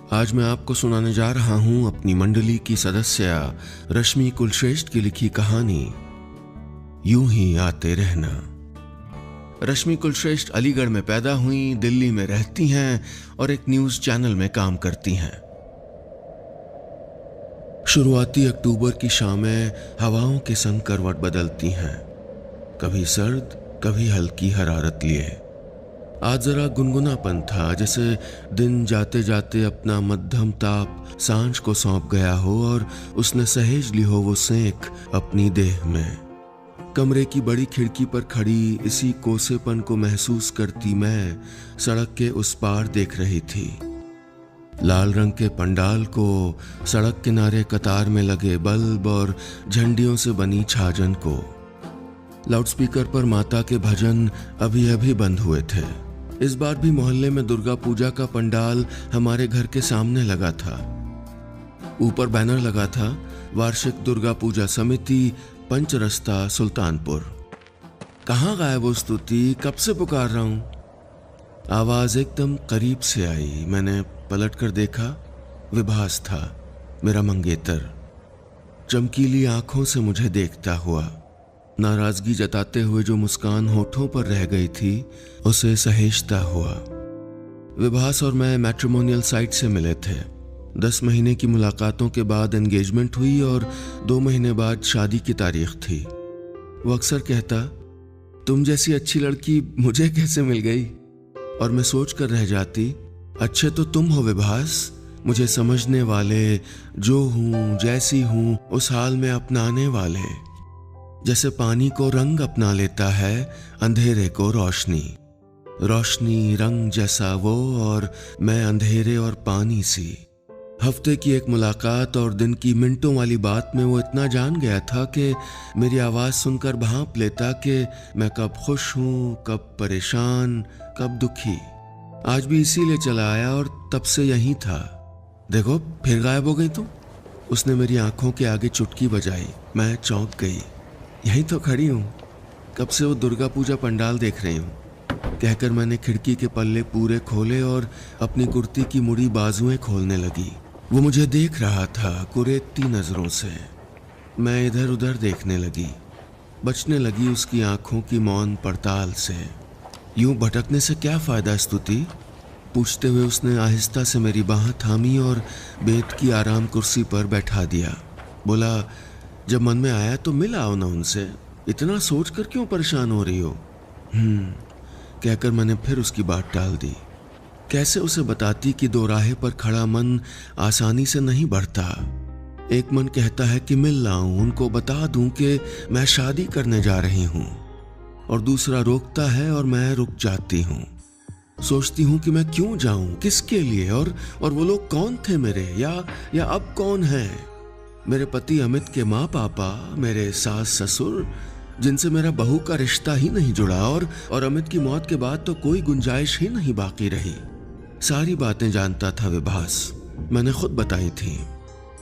आज मैं आपको सुनाने जा रहा हूं अपनी मंडली की सदस्य रश्मि कुलश्रेष्ठ की लिखी कहानी यूं ही आते रहना। रश्मि कुलश्रेष्ठ अलीगढ़ में पैदा हुई, दिल्ली में रहती हैं और एक न्यूज चैनल में काम करती हैं। शुरुआती अक्टूबर की शामें हवाओं के संग करवट बदलती हैं, कभी सर्द कभी हल्की हरारत लिए। आज जरा गुनगुनापन था, जैसे दिन जाते जाते अपना मध्यम ताप सांझ को सौंप गया हो और उसने सहेज ली हो वो सेंक अपनी देह में। कमरे की बड़ी खिड़की पर खड़ी इसी कोसेपन को महसूस करती मैं सड़क के उस पार देख रही थी। लाल रंग के पंडाल को, सड़क किनारे कतार में लगे बल्ब और झंडियों से बनी छाजन को। लाउडस्पीकर पर माता के भजन अभी अभी बंद हुए थे। इस बार भी मोहल्ले में दुर्गा पूजा का पंडाल हमारे घर के सामने लगा था। ऊपर बैनर लगा था, वार्षिक दुर्गा पूजा समिति, पंचरस्ता, सुल्तानपुर। कहाँ गायब हो स्तुति, कब से पुकार रहा हूं? आवाज एकदम करीब से आई। मैंने पलट कर देखा, विभास था, मेरा मंगेतर। चमकीली आंखों से मुझे देखता हुआ, नाराजगी जताते हुए जो मुस्कान होठों पर रह गई थी उसे सहेजता हुआ। विभास और मैं मैट्रिमोनियल साइट से मिले थे। 10 महीने की मुलाकातों के बाद एंगेजमेंट हुई और 2 महीने बाद शादी की तारीख थी। वो अक्सर कहता, तुम जैसी अच्छी लड़की मुझे कैसे मिल गई? और मैं सोच कर रह जाती, अच्छे तो तुम हो विभास, मुझे समझने वाले, जो हूं जैसी हूं उस हाल में अपनाने वाले। जैसे पानी को रंग अपना लेता है, अंधेरे को रोशनी, रोशनी रंग जैसा वो और मैं अंधेरे और पानी सी। हफ्ते की एक मुलाकात और दिन की मिनटों वाली बात में वो इतना जान गया था कि मेरी आवाज़ सुनकर भांप लेता कि मैं कब खुश हूँ, कब परेशान, कब दुखी। आज भी इसीलिए चला आया और तब से यहीं था। देखो फिर गायब हो गई तुम। उसने मेरी आंखों के आगे चुटकी बजाई। मैं चौंक गई। यहीं तो खड़ी हूँ, कब से वो दुर्गा पूजा पंडाल देख रही हूँ, कहकर मैंने खिड़की के पल्ले पूरे खोले और अपनी कुर्ती की मुड़ी बाजुएं खोलने लगी। वो मुझे देख रहा था कुरेदती नजरों से। मैं इधर उधर देखने लगी, बचने लगी उसकी आंखों की मौन पड़ताल से। यूं भटकने से क्या फायदा स्तुति? पूछते हुए उसने आहिस्ता से मेरी बाह थामी और बेत की आराम कुर्सी पर बैठा दिया। बोला, जब मन में आया तो मिल आओ ना उनसे, इतना सोचकर क्यों परेशान हो रही हो? कहकर मैंने फिर उसकी बात टाल दी। कैसे उसे बताती कि दो राहे पर खड़ा मन आसानी से नहीं बढ़ता। एक मन कहता है कि मिल लाऊं, उनको बता दूं कि मैं शादी करने जा रही हूं, और दूसरा रोकता है और मैं रुक जाती हूं। सोचती हूं कि मैं क्यों जाऊं, किसके लिए, और वो लोग कौन थे मेरे, या अब कौन है? मेरे पति अमित के माँ पापा, मेरे सास ससुर, जिनसे मेरा बहू का रिश्ता ही नहीं जुड़ा, और अमित की मौत के बाद तो कोई गुंजाइश ही नहीं बाकी रही। सारी बातें जानता था विभास, मैंने खुद बताई थी।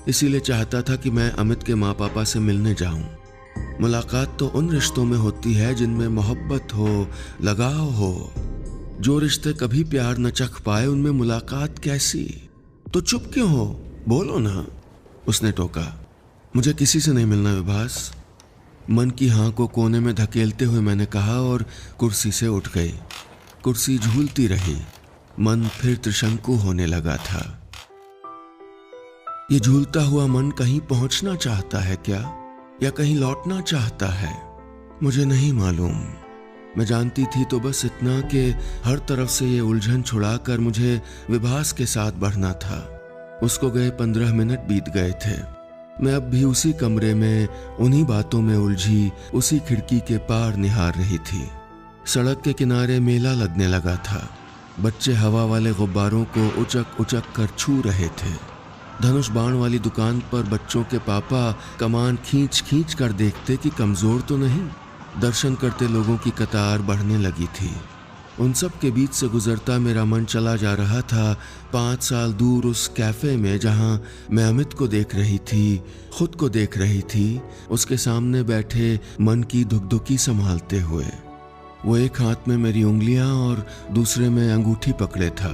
इसीलिए चाहता था कि मैं अमित के माँ पापा से मिलने जाऊं। मुलाकात तो उन रिश्तों में होती है जिनमें मोहब्बत हो, लगाव हो। जो रिश्ते कभी प्यार न चख पाए उनमें मुलाकात कैसी? तो चुप क्यों हो, बोलो ना, उसने टोका। मुझे किसी से नहीं मिलना विभास, मन की हाँ को कोने में धकेलते हुए मैंने कहा और कुर्सी से उठ गई। कुर्सी झूलती रही, मन फिर त्रिशंकु होने लगा था। ये झूलता हुआ मन कहीं पहुंचना चाहता है क्या, या कहीं लौटना चाहता है? मुझे नहीं मालूम। मैं जानती थी तो बस इतना कि हर तरफ से ये उलझन छुड़ाकर मुझे विभास के साथ बढ़ना था। उसको गए 15 मिनट बीत गए थे। मैं अब भी उसी कमरे में उन्हीं बातों में उलझी उसी खिड़की के पार निहार रही थी। सड़क के किनारे मेला लगने लगा था। बच्चे हवा वाले गुब्बारों को उचक उचक कर छू रहे थे। धनुष बाण वाली दुकान पर बच्चों के पापा कमान खींच खींच कर देखते कि कमजोर तो नहीं। दर्शन करते लोगों की कतार बढ़ने लगी थी। उन सब के बीच से गुजरता मेरा मन चला जा रहा था 5 साल दूर उस कैफे में जहां मैं अमित को देख रही थी, खुद को देख रही थी, उसके सामने बैठे मन की धुकधुकी संभालते हुए। वो एक हाथ में मेरी उंगलियां और दूसरे में अंगूठी पकड़े था।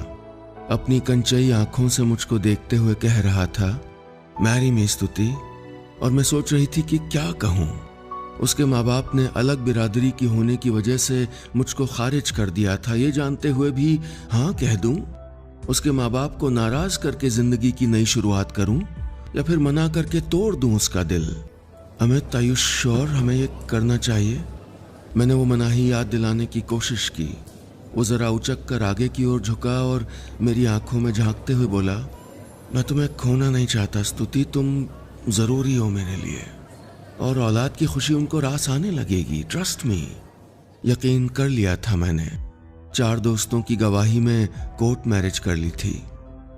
अपनी कंचई आंखों से मुझको देखते हुए कह रहा था, मैरी मी स्तुति। और मैं सोच रही थी कि क्या कहूँ। उसके माँ बाप ने अलग बिरादरी की होने की वजह से मुझको खारिज कर दिया था, ये जानते हुए भी हाँ कह दूँ। उसके माँ बाप को नाराज करके जिंदगी की नई शुरुआत करूँ या फिर मना करके तोड़ दूँ उसका दिल। अमित, आयुष श्योर हमें ये करना चाहिए? मैंने वो मनाही याद दिलाने की कोशिश की। वो जरा उचक कर आगे की ओर झुका और मेरी आंखों में झांकते हुए बोला, मैं तुम्हें खोना नहीं चाहता स्तुति, तुम जरूरी हो मेरे लिए, और औलाद की खुशी उनको रास आने लगेगी, ट्रस्ट मी। यकीन कर लिया था मैंने। 4 दोस्तों की गवाही में कोर्ट मैरिज कर ली थी।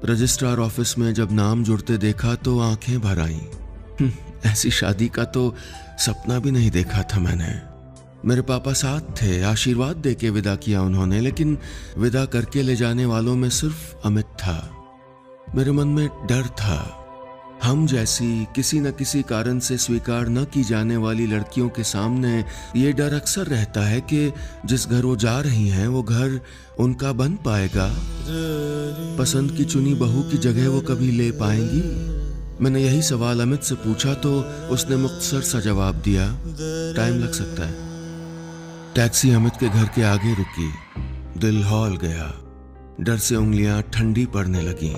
रजिस्ट्रार ऑफिस में जब नाम जुड़ते देखा तो आंखें भर आईं। ऐसी शादी का तो सपना भी नहीं देखा था मैंने। मेरे पापा साथ थे, आशीर्वाद देके विदा किया उन्होंने, लेकिन विदा करके ले जाने वालों में सिर्फ अमित था। मेरे मन में डर था। हम जैसी किसी न किसी कारण से स्वीकार न की जाने वाली लड़कियों के सामने ये डर अक्सर रहता है कि जिस घर वो जा रही हैं वो घर उनका बन पाएगा, पसंद की चुनी बहू की जगह वो कभी ले पाएंगी। मैंने यही सवाल अमित से पूछा तो उसने मुख्तसर सा जवाब दिया, टाइम लग सकता है। टैक्सी अमित के घर के आगे रुकी। दिल हौल गया। डर से उंगलियां ठंडी पड़ने लगीं।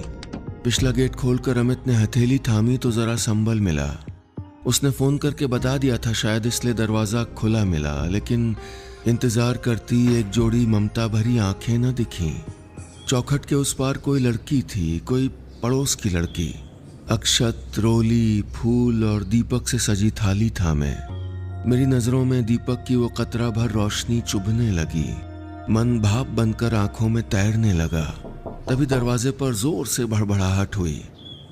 पिछला गेट खोलकर अमित ने हथेली थामी तो जरा संबल मिला। उसने फोन करके बता दिया था शायद, इसलिए दरवाजा खुला मिला, लेकिन इंतजार करती एक जोड़ी ममता भरी आंखें न दिखीं। चौखट के उस पार कोई लड़की थी, कोई पड़ोस की लड़की। अक्षत, रोली, फूल और दीपक से सजी थाली थामे। मेरी नजरों में दीपक की वो कतरा भर रोशनी चुभने लगी। मन भाप बनकर आंखों में तैरने लगा। तभी दरवाजे पर जोर से भड़बड़ाहट हुई।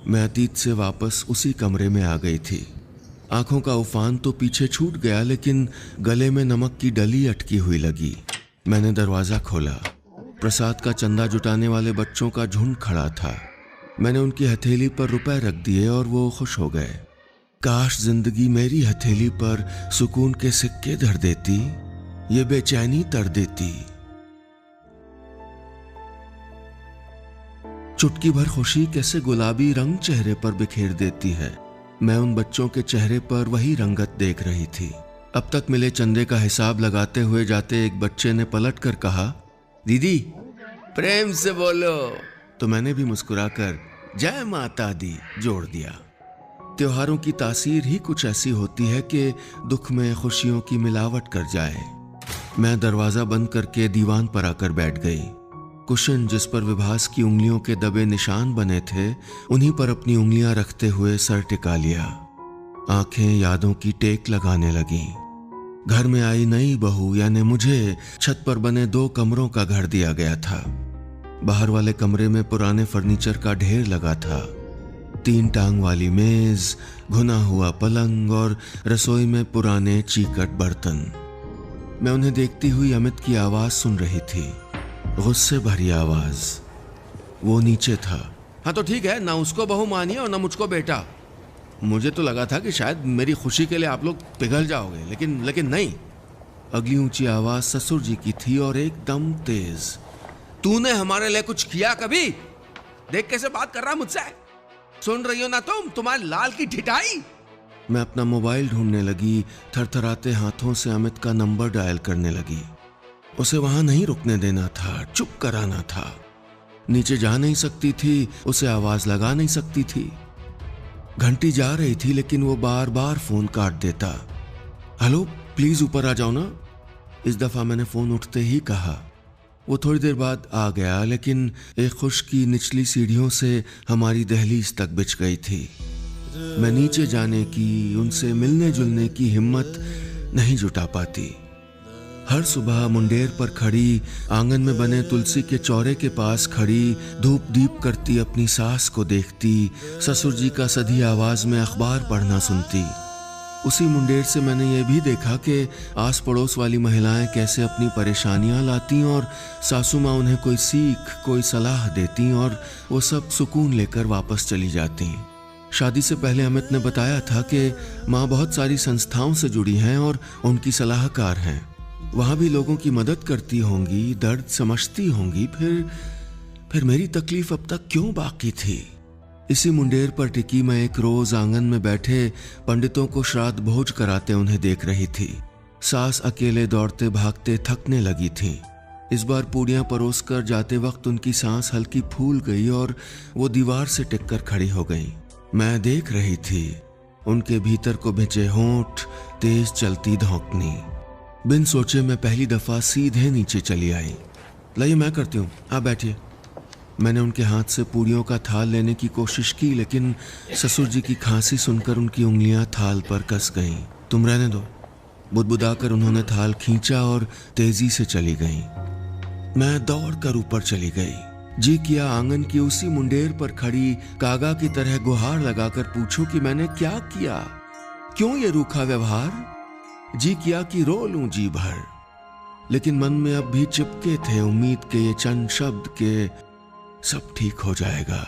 मैं अतीत से वापस उसी कमरे में आ गई थी। आंखों का उफान तो पीछे छूट गया, लेकिन गले में नमक की डली अटकी हुई लगी। मैंने दरवाजा खोला। प्रसाद का चंदा जुटाने वाले बच्चों का झुंड खड़ा था। मैंने उनकी हथेली पर रुपए रख दिए और वो खुश हो गए। काश जिंदगी मेरी हथेली पर सुकून के सिक्के धर देती, ये बेचैनी तर देती। चुटकी भर खुशी कैसे गुलाबी रंग चेहरे पर बिखेर देती है। मैं उन बच्चों के चेहरे पर वही रंगत देख रही थी। अब तक मिले चंदे का हिसाब लगाते हुए जाते एक बच्चे ने पलट कर कहा, दीदी प्रेम से बोलो। तो मैंने भी मुस्कुराकर जय माता दी जोड़ दिया। त्योहारों की तासीर ही कुछ ऐसी होती है कि दुख में खुशियों की मिलावट कर जाए। मैं दरवाजा बंद करके दीवान पर आकर बैठ गई। कुशन जिस पर विभास की उंगलियों के दबे निशान बने थे, उन्हीं पर अपनी उंगलियां रखते हुए सर टिका लिया। आंखें यादों की टेक लगाने लगीं। घर में आई नई बहू यानी मुझे छत पर बने 2 कमरों का घर दिया गया था। बाहर वाले कमरे में पुराने फर्नीचर का ढेर लगा था। 3 टांग वाली मेज, घुना हुआ पलंग और रसोई में पुराने चीकट बर्तन। मैं उन्हें देखती हुई अमित की आवाज सुन रही थी, गुस्से भरी आवाज। वो नीचे था। हाँ तो ठीक है, ना उसको बहू मानिए और ना मुझको बेटा। मुझे तो लगा था कि शायद मेरी खुशी के लिए आप लोग पिघल जाओगे, लेकिन नहीं। अगली ऊंची आवाज ससुर जी की थी और एकदम तेज। तूने हमारे लिए कुछ किया कभी? देख कैसे बात कर रहा मुझसे। सुन रही हो ना तुम, तुम्हारे लाल की ढिठाई। मैं अपना मोबाइल ढूंढने लगी। थरथराते हाथों से अमित का नंबर डायल करने लगी। उसे वहां नहीं रुकने देना था, चुप कराना था। नीचे जा नहीं सकती थी, उसे आवाज लगा नहीं सकती थी। घंटी जा रही थी लेकिन वो बार बार फोन काट देता। हेलो, प्लीज ऊपर आ जाओ ना। इस दफा मैंने फोन उठते ही कहा। वो थोड़ी देर बाद आ गया, लेकिन एक खुश की निचली सीढ़ियों से हमारी दहलीज तक बिछ गई थी। मैं नीचे जाने की, उनसे मिलने जुलने की हिम्मत नहीं जुटा पाती। हर सुबह मुंडेर पर खड़ी, आंगन में बने तुलसी के चौरे के पास खड़ी, धूप दीप करती अपनी सास को देखती, ससुर जी का सधी आवाज में अखबार पढ़ना सुनती। उसी मुंडेर से मैंने ये भी देखा कि आस पड़ोस वाली महिलाएं कैसे अपनी परेशानियां लाती और सासू माँ उन्हें कोई सीख, कोई सलाह देती और वो सब सुकून लेकर वापस चली जाती। शादी से पहले अमित ने बताया था कि माँ बहुत सारी संस्थाओं से जुड़ी हैं और उनकी सलाहकार हैं। वहां भी लोगों की मदद करती होंगी, दर्द समझती होंगी। फिर फिर मेरी तकलीफ अब तक क्यों बाकी थी? इसी मुंडेर पर टिकी मैं एक रोज आंगन में बैठे पंडितों को श्राद्ध भोज कराते उन्हें देख रही थी। सास अकेले दौड़ते भागते थकने लगी थी। इस बार पूड़ियां परोस कर जाते वक्त उनकी सांस हल्की फूल गई और वो दीवार से टिककर खड़ी हो गई। मैं देख रही थी उनके भीतर को भिजे होंठ, तेज चलती धौंकनी। बिन सोचे मैं पहली दफा सीधे नीचे चली आई। लाइए मैं करती हूँ, आप बैठिए। मैंने उनके हाथ से पूड़ियों का थाल लेने की कोशिश की, लेकिन ससुर जी की खांसी सुनकर उनकी उंगलियां थाल पर कस गईं। तुम रहने दो। बुदबुदाकर उन्होंने थाल खींचा और तेजी से चली गईं। मैं दौड़कर ऊपर चली गई। जी किया आंगन की उसी मुंडेर पर खड़ी कागा की तरह गुहार लगाकर पूछूं कि मैंने क्या किया, क्यों ये रूखा व्यवहार। जी किया कि रो लूं जी भर, लेकिन मन में अब भी चिपके थे उम्मीद के ये चंद शब्द के सब ठीक हो जाएगा।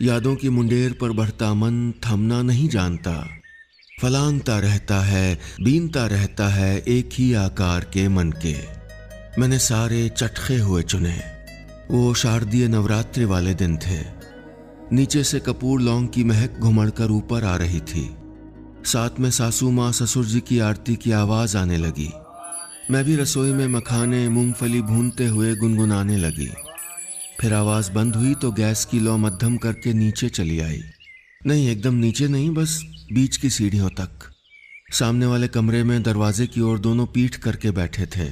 यादों की मुंडेर पर बढ़ता मन थमना नहीं जानता, फलांगता रहता है, बीनता रहता है एक ही आकार के मन के। मैंने सारे चटखे हुए चुने। वो शारदीय नवरात्रि वाले दिन थे। नीचे से कपूर लौंग की महक घुमड़कर ऊपर आ रही थी। साथ में सासू माँ ससुर जी की आरती की आवाज आने लगी। मैं भी रसोई में मखाने मूंगफली भूनते हुए गुनगुनाने लगी। फिर आवाज बंद हुई तो गैस की लौ मध्यम करके नीचे चली आई। नहीं, एकदम नीचे नहीं, बस बीच की सीढ़ियों तक। सामने वाले कमरे में दरवाजे की ओर दोनों पीठ करके बैठे थे।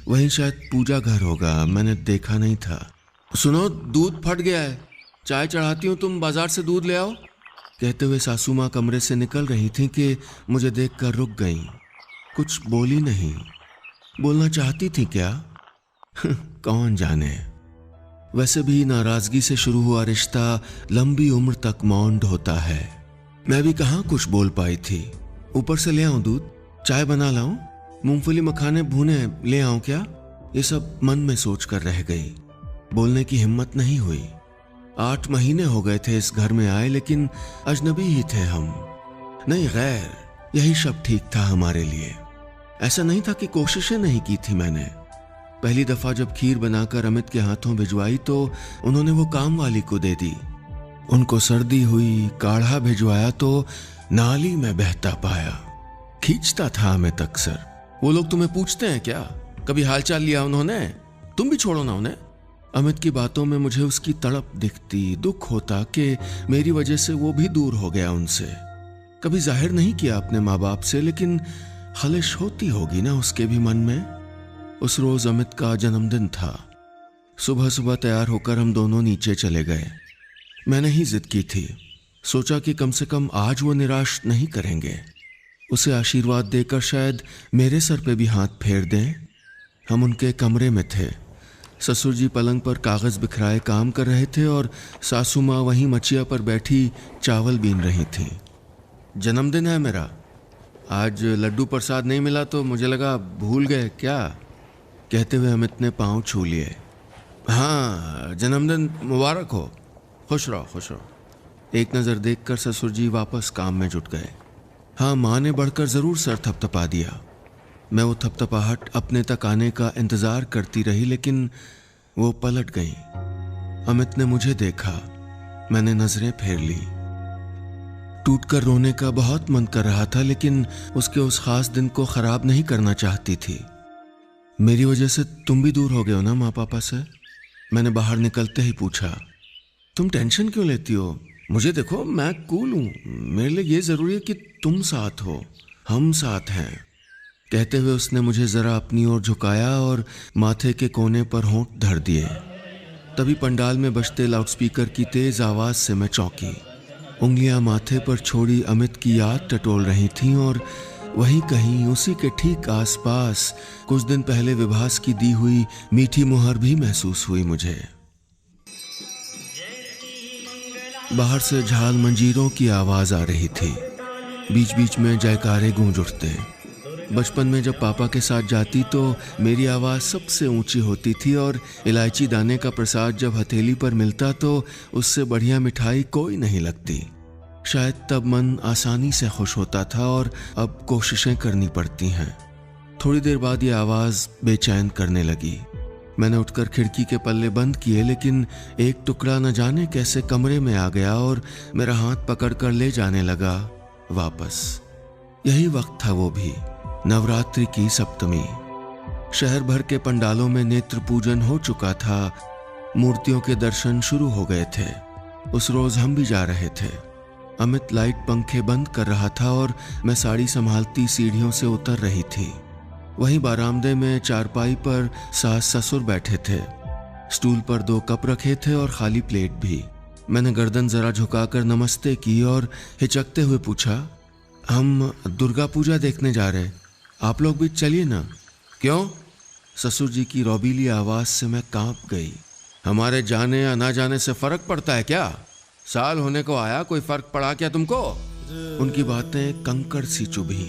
वहीं शायद पूजा घर होगा, मैंने देखा नहीं था। सुनो, दूध फट गया है, चाय चढ़ाती हूँ, तुम बाजार से दूध ले आओ। कहते हुए सासू माँ कमरे से निकल रही थी कि मुझे देखकर रुक गईं। कुछ बोली नहीं। बोलना चाहती थी क्या? कौन जाने। वैसे भी नाराजगी से शुरू हुआ रिश्ता लंबी उम्र तक मौन होता है। मैं भी कहाँ कुछ बोल पाई थी। ऊपर से ले आऊं दूध, चाय बना लाऊं, मूंगफली मखाने भूने ले आऊं क्या? ये सब मन में सोच कर रह गई। बोलने की हिम्मत नहीं हुई। 8 महीने हो गए थे इस घर में आए, लेकिन अजनबी ही थे हम। नहीं, गैर, यही सब ठीक था हमारे लिए। ऐसा नहीं था कि कोशिशें नहीं की थी मैंने। पहली दफा जब खीर बनाकर अमित के हाथों भिजवाई तो उन्होंने वो काम वाली को दे दी। उनको सर्दी हुई, काढ़ा भिजवाया तो नाली में बहता पाया। खींचता था अमित अक्सर। वो लोग तुम्हें पूछते हैं क्या, कभी हालचाल लिया उन्होंने? तुम भी छोड़ो ना उन्हें। अमित की बातों में मुझे उसकी तड़प दिखती, दुख होता कि मेरी वजह से वो भी दूर हो गया उनसे। कभी जाहिर नहीं किया अपने माँ बाप से, लेकिन खलिश होती होगी ना उसके भी मन में। उस रोज अमित का जन्मदिन था। सुबह सुबह तैयार होकर हम दोनों नीचे चले गए। मैंने ही जिद की थी, सोचा कि कम से कम आज वो निराश नहीं करेंगे। उसे आशीर्वाद देकर शायद मेरे सर पे भी हाथ फेर दें। हम उनके कमरे में थे। ससुर जी पलंग पर कागज बिखराए काम कर रहे थे और सासू माँ वहीं मचिया पर बैठी चावल बीन रही थी। जन्मदिन है मेरा, आज लड्डू प्रसाद नहीं मिला तो मुझे लगा भूल गए क्या, कहते हुए अमित ने पांव छू लिए। हाँ, जन्मदिन मुबारक हो, खुश रहो खुश रहो। एक नज़र देखकर ससुर जी वापस काम में जुट गए। हाँ, माँ ने बढ़कर ज़रूर सर थपथपा दिया। मैं वो थपथपाहट अपने तक आने का इंतज़ार करती रही, लेकिन वो पलट गई। अमित ने मुझे देखा, मैंने नज़रें फेर ली। टूटकर रोने का बहुत मन कर रहा था, लेकिन उसके उस खास दिन को ख़राब नहीं करना चाहती थी। मेरी वजह से तुम भी दूर हो गए हो ना माँ पापा से? मैंने बाहर निकलते ही पूछा। तुम टेंशन क्यों लेती हो? मुझे देखो, मैं कूल हूँ। मेरे लिए ये ज़रूरी है कि तुम साथ हो, हम साथ हैं। कहते हुए उसने मुझे ज़रा अपनी ओर झुकाया और माथे के कोने पर होंठ धर दिए। तभी पंडाल में बजते लाउडस्पीकर की तेज़ आवाज़ से मैं चौंकी। उंगलियां माथे पर छोड़ी अमित की याद टटोल रही थीं और वहीं कहीं उसी के ठीक आसपास कुछ दिन पहले विभास की दी हुई मीठी मुहर भी महसूस हुई मुझे। बाहर से झाल मंजीरों की आवाज़ आ रही थी। बीच बीच में जयकारे गूंज उठते। बचपन में जब पापा के साथ जाती तो मेरी आवाज़ सबसे ऊंची होती थी और इलायची दाने का प्रसाद जब हथेली पर मिलता तो उससे बढ़िया मिठाई कोई नहीं लगती। शायद तब मन आसानी से खुश होता था और अब कोशिशें करनी पड़ती हैं। थोड़ी देर बाद ये आवाज़ बेचैन करने लगी। मैंने उठकर खिड़की के पल्ले बंद किए, लेकिन एक टुकड़ा न जाने कैसे कमरे में आ गया और मेरा हाथ पकड़कर ले जाने लगा वापस। यही वक्त था, वो भी नवरात्रि की सप्तमी। शहर भर के पंडालों में नेत्र पूजन हो चुका था, मूर्तियों के दर्शन शुरू हो गए थे। उस रोज हम भी जा रहे थे। अमित लाइट पंखे बंद कर रहा था और मैं साड़ी संभालती सीढ़ियों से उतर रही थी। वहीं बारामदे में चारपाई पर सास ससुर बैठे थे। स्टूल पर 2 कप रखे थे और खाली प्लेट भी। मैंने गर्दन जरा झुकाकर नमस्ते की और हिचकते हुए पूछा, हम दुर्गा पूजा देखने जा रहे, आप लोग भी चलिए ना। क्यों? ससुर जी की रौबीली आवाज से मैं कांप गई। हमारे जाने या ना जाने से फर्क पड़ता है क्या? साल होने को आया, कोई फर्क पड़ा क्या तुमको? उनकी बातें कंकड़ सी चुभी।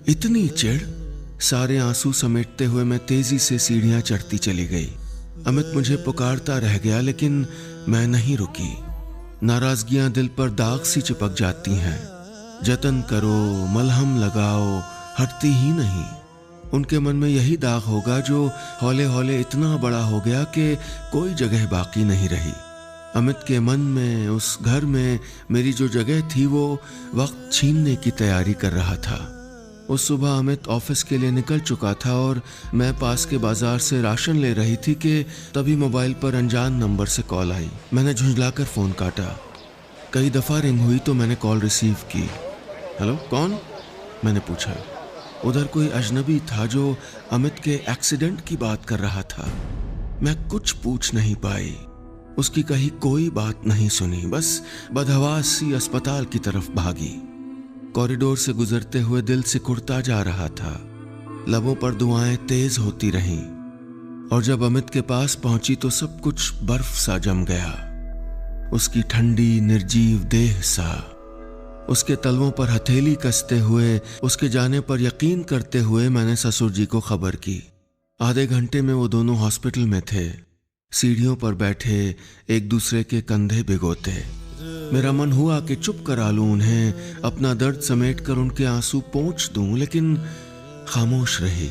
इतनी चिढ़? सारे आंसू समेटते हुए मैं तेजी से सीढ़ियां चढ़ती चली गई। अमित मुझे पुकारता रह गया, लेकिन मैं नहीं रुकी। नाराजगियां दिल पर दाग सी चिपक जाती हैं। जतन करो, मलहम लगाओ, हटती ही नहीं। उनके मन में यही दाग होगा जो हौले हौले इतना बड़ा हो गया कि कोई जगह बाकी नहीं रही। अमित के मन में, उस घर में मेरी जो जगह थी, वो वक्त छीनने की तैयारी कर रहा था। उस सुबह अमित ऑफिस के लिए निकल चुका था और मैं पास के बाजार से राशन ले रही थी कि तभी मोबाइल पर अनजान नंबर से कॉल आई। मैंने झुंझलाकर फोन काटा। कई दफा रिंग हुई तो मैंने कॉल रिसीव की। हेलो, कौन? मैंने पूछा। उधर कोई अजनबी था जो अमित के एक्सीडेंट की बात कर रहा था। मैं कुछ पूछ नहीं पाई, उसकी कही कोई बात नहीं सुनी, बस बदहवास सी अस्पताल की तरफ भागी। कॉरिडोर से गुजरते हुए दिल सिकुड़ता जा रहा था। लबों पर दुआएं तेज होती रहीं और जब अमित के पास पहुंची तो सब कुछ बर्फ सा जम गया। उसकी ठंडी निर्जीव देह सा, उसके तलवों पर हथेली कसते हुए, उसके जाने पर यकीन करते हुए मैंने ससुर जी को खबर की। आधे घंटे में वो दोनों हॉस्पिटल में थे, सीढ़ियों पर बैठे, एक दूसरे के कंधे भिगोते। मेरा मन हुआ कि चुप करा लूं उन्हें, अपना दर्द समेटकर उनके आंसू पोंछ दूं, लेकिन खामोश रही।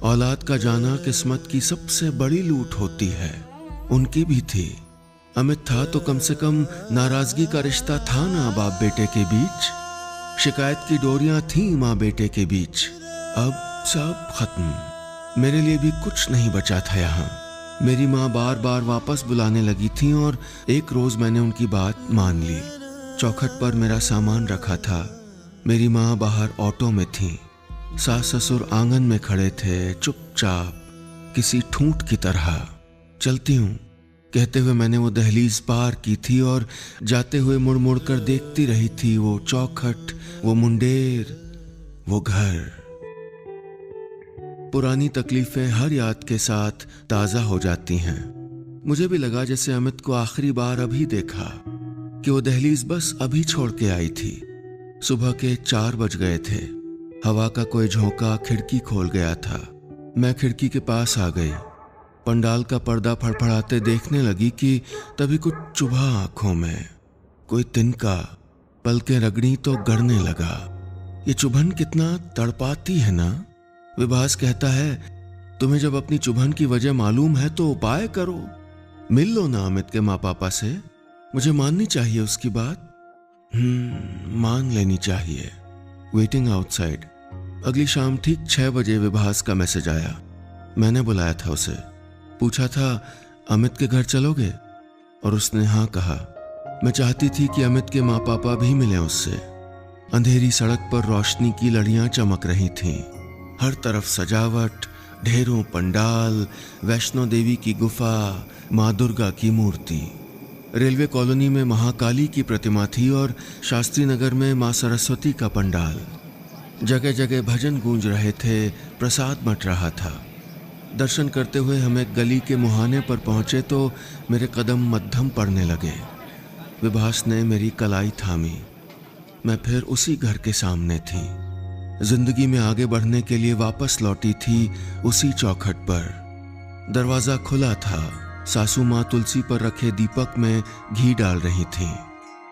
औलाद का जाना किस्मत की सबसे बड़ी लूट होती है। उनकी भी थी। अमित था तो कम से कम नाराजगी का रिश्ता था ना बाप बेटे के बीच। शिकायत की डोरियां थीं माँ बेटे के बीच। अब सब खत्म। मेरे लिए भी कुछ नहीं बचा था यहाँ। मेरी माँ बार बार वापस बुलाने लगी थी और एक रोज मैंने उनकी बात मान ली। चौखट पर मेरा सामान रखा था। मेरी माँ बाहर ऑटो में थी। सास ससुर आंगन में खड़े थे, चुपचाप, किसी ठूंठ की तरह। चलती हूँ कहते हुए मैंने वो दहलीज पार की थी और जाते हुए मुड़ मुड़ कर देखती रही थी वो चौखट, वो मुंडेर, वो घर। पुरानी तकलीफें हर याद के साथ ताजा हो जाती हैं। मुझे भी लगा जैसे अमित को आखिरी बार अभी देखा, कि वो दहलीज बस अभी छोड़ के आई थी। सुबह के 4 बज गए थे। हवा का कोई झोंका खिड़की खोल गया था। मैं खिड़की के पास आ गई। पंडाल का पर्दा फड़फड़ाते देखने लगी कि तभी कुछ चुभा आंखों में, कोई तिनका। पलकें रगड़ी तो गड़ने लगा। ये चुभन कितना तड़पाती है ना। विभास कहता है, तुम्हें जब अपनी चुभन की वजह मालूम है तो उपाय करो, मिल लो ना अमित के माँ पापा से। मुझे माननी चाहिए उसकी बात। मान लेनी चाहिए। Waiting outside. अगली शाम ठीक 6 बजे विभास का मैसेज आया। मैंने बुलाया था उसे, पूछा था अमित के घर चलोगे, और उसने हाँ कहा। मैं चाहती थी कि अमित के माँ पापा भी मिले उससे। अंधेरी सड़क पर रोशनी की लड़ियां चमक रही थीं। हर तरफ सजावट, ढेरों पंडाल, वैष्णो देवी की गुफा, माँ दुर्गा की मूर्ति। रेलवे कॉलोनी में महाकाली की प्रतिमा थी और शास्त्री नगर में माँ सरस्वती का पंडाल। जगह जगह भजन गूंज रहे थे, प्रसाद बंट रहा था। दर्शन करते हुए हम एक गली के मुहाने पर पहुंचे तो मेरे कदम मद्धम पड़ने लगे। विभास ने मेरी कलाई थामी। मैं फिर उसी घर के सामने थी। जिंदगी में आगे बढ़ने के लिए वापस लौटी थी उसी चौखट पर। दरवाजा खुला था। सासू माँ तुलसी पर रखे दीपक में घी डाल रही थीं।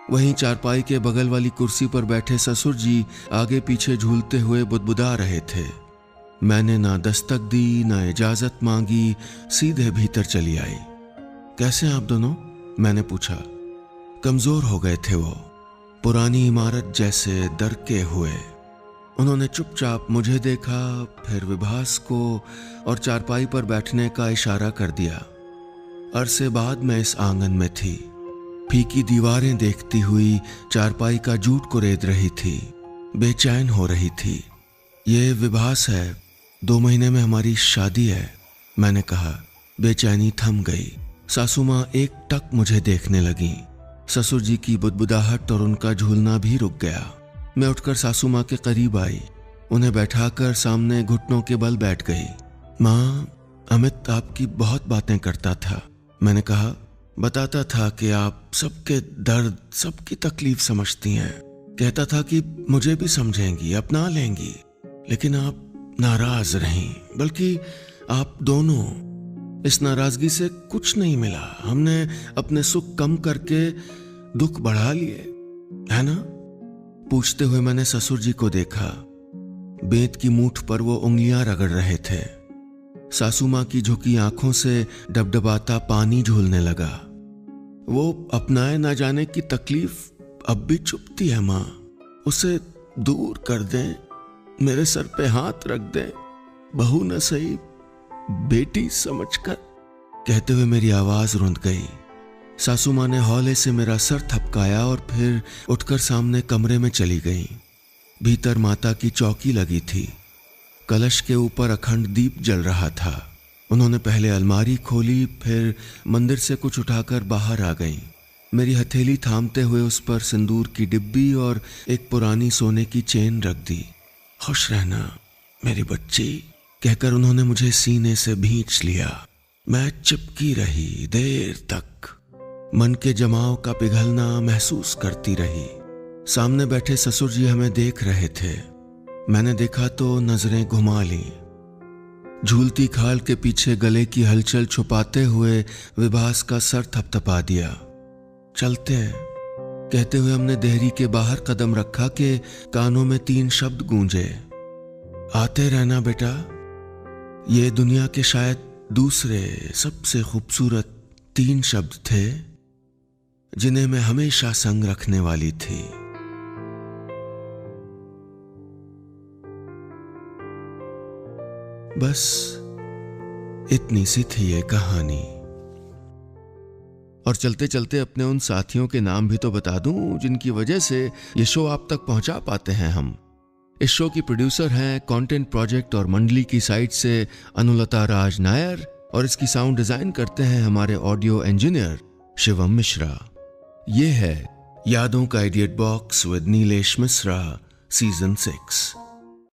वहीं चारपाई के बगल वाली कुर्सी पर बैठे ससुर जी आगे पीछे झूलते हुए बुदबुदा रहे थे। मैंने ना दस्तक दी ना इजाजत मांगी, सीधे भीतर चली आई। कैसे आप दोनों? मैंने पूछा। कमजोर हो गए थे वो, पुरानी इमारत जैसे दरके हुए। उन्होंने चुपचाप मुझे देखा, फिर विभास को और चारपाई पर बैठने का इशारा कर दिया। अरसे बाद मैं इस आंगन में थी, फीकी दीवारें देखती हुई चारपाई का जूट को रेद रही थी, बेचैन हो रही थी। ये विभास है, 2 महीने में हमारी शादी है, मैंने कहा। बेचैनी थम गई। सासू माँ एक टक मुझे देखने लगी। ससुर जी की बुदबुदाहट और उनका झूलना भी रुक गया। मैं उठकर सासू माँ के करीब आई, उन्हें बैठाकर सामने घुटनों के बल बैठ गई। माँ, अमित आपकी बहुत बातें करता था, मैंने कहा। बताता था कि आप सबके दर्द, सबकी तकलीफ समझती हैं। कहता था कि मुझे भी समझेंगी, अपना लेंगी, लेकिन आप नाराज रहीं, बल्कि आप दोनों। इस नाराजगी से कुछ नहीं मिला, हमने अपने सुख कम करके दुख बढ़ा लिए, है ना? पूछते हुए मैंने ससुर जी को देखा। बेंत की मूठ पर वो उंगलियां रगड़ रहे थे। सासू माँ की झुकी आंखों से डबडबाता पानी झूलने लगा। वो अपनाए ना जाने की तकलीफ अब भी चुभती है माँ, उसे दूर कर दें, मेरे सर पे हाथ रख दें, बहू न सही बेटी समझकर। कहते हुए मेरी आवाज रुंध गई। सासू माँ ने हौले से मेरा सर थपकाया और फिर उठकर सामने कमरे में चली गई। भीतर माता की चौकी लगी थी, कलश के ऊपर अखंड दीप जल रहा था। उन्होंने पहले अलमारी खोली, फिर मंदिर से कुछ उठाकर बाहर आ गई। मेरी हथेली थामते हुए उस पर सिंदूर की डिब्बी और एक पुरानी सोने की चेन रख दी। खुश रहना मेरी बच्ची, कहकर उन्होंने मुझे सीने से भींच लिया। मैं चिपकी रही देर तक, मन के जमाव का पिघलना महसूस करती रही। सामने बैठे ससुर जी हमें देख रहे थे। मैंने देखा तो नजरें घुमा ली। झूलती खाल के पीछे गले की हलचल छुपाते हुए विभास का सर थपथपा दिया। चलते हैं, कहते हुए हमने देहरी के बाहर कदम रखा कि कानों में 3 शब्द गूंजे। आते रहना बेटा। ये दुनिया के शायद दूसरे सबसे खूबसूरत 3 शब्द थे जिन्हें मैं हमेशा संग रखने वाली थी। बस इतनी सी थी ये कहानी। और चलते चलते अपने उन साथियों के नाम भी तो बता दूं जिनकी वजह से ये शो आप तक पहुंचा पाते हैं हम। इस शो की प्रोड्यूसर हैं कंटेंट प्रोजेक्ट और मंडली की साइड से अनुलता राज नायर, और इसकी साउंड डिजाइन करते हैं हमारे ऑडियो इंजीनियर शिवम मिश्रा। ये है यादों का idiot box with Nilesh Mishra season 6।